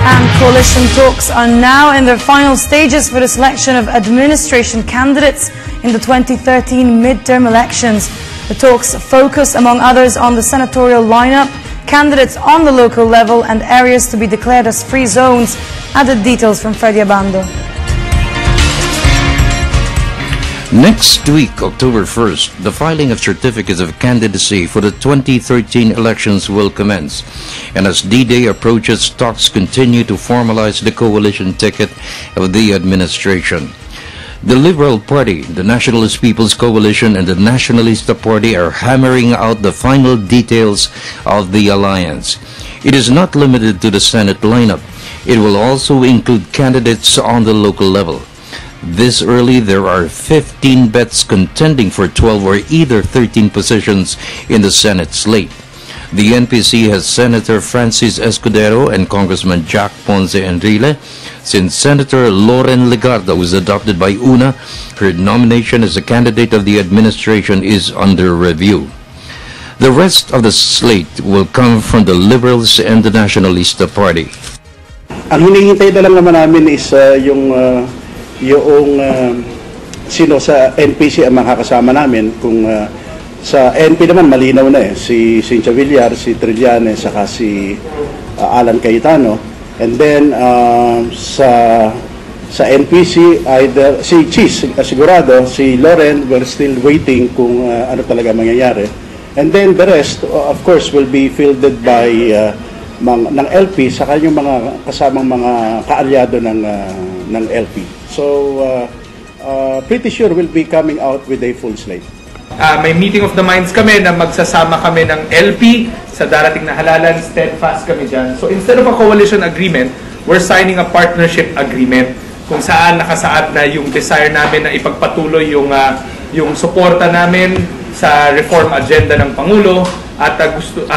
And coalition talks are now in their final stages for the selection of administration candidates in the 2013 midterm elections. The talks focus, among others, on the senatorial lineup, candidates on the local level, and areas to be declared as free zones. Added details from Freddy Abando. Next week, October 1st, the filing of certificates of candidacy for the 2013 elections will commence. And as D-Day approaches, talks continue to formalize the coalition ticket of the administration. The Liberal Party, the Nationalist People's Coalition, and the Nacionalista Party are hammering out the final details of the alliance. It is not limited to the Senate lineup. It will also include candidates on the local level. This early, there are 15 bets contending for 12 or either 13 positions in the Senate slate. The NPC has Senator Francis Escudero and Congressman Jack Ponce Enrile. Since Senator Loren Legarda was adopted by UNA, her nomination as a candidate of the administration is under review. The rest of the slate will come from the Liberals and the Nacionalista Party. Ang hinihintay na lang naman namin is yung sino sa NPC ang makakasama namin. Kung sa NP naman malinaw na si Cynthia Villar, si Trillanes, saka si Alan Cayetano. And then sa NPC either si Cheese sigurado, si Loren, we're still waiting kung ano talaga mangyayari. And then the rest of course will be fielded by ng LP saka yung mga kasamang mga kaalyado ng LP. So pretty sure we'll be coming out with a full slate. May meeting of the minds kami na magsasama kami ng LP sa darating na halalan, steadfast kami dyan. So instead of a coalition agreement, we're signing a partnership agreement kung saan nakasaad na yung desire namin na ipagpatuloy yung suporta namin sa reform agenda ng Pangulo at gusto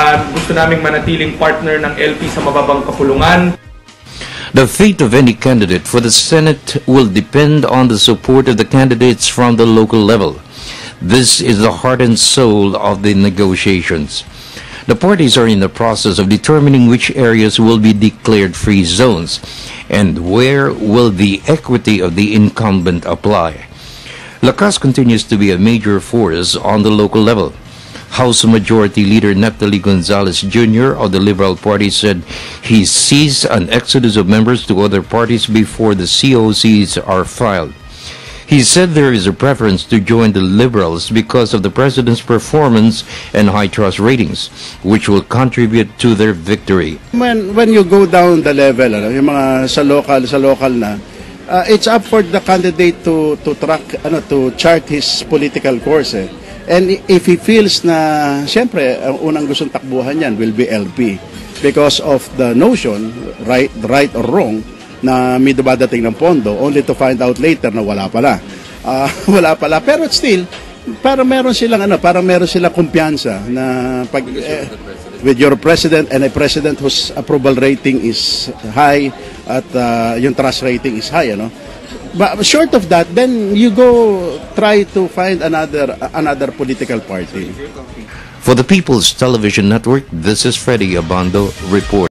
naming manatiling partner ng LP sa mababang kapulungan. The fate of any candidate for the Senate will depend on the support of the candidates from the local level. This is the heart and soul of the negotiations. The parties are in the process of determining which areas will be declared free zones and where will the equity of the incumbent apply. Lakas continues to be a major force on the local level. House Majority Leader Neptali Gonzalez Jr. of the Liberal Party said he sees an exodus of members to other parties before the COCs are filed. He said there is a preference to join the Liberals because of the President's performance and high trust ratings, which will contribute to their victory. When you go down the level, yung mga sa local na, it's up for the candidate to chart his political course. And if he feels na, siyempre, ang unang gustong takbuhan yan will be LP because of the notion, right or wrong, na may dumadating ng pondo only to find out later na wala pala. Wala pala. Pero still, parang meron silang kumpiyansa na pag with your president and a president whose approval rating is high at yung trust rating is high, But short of that, then you go try to find another political party. For the People's Television Network, this is Freddy Abando report.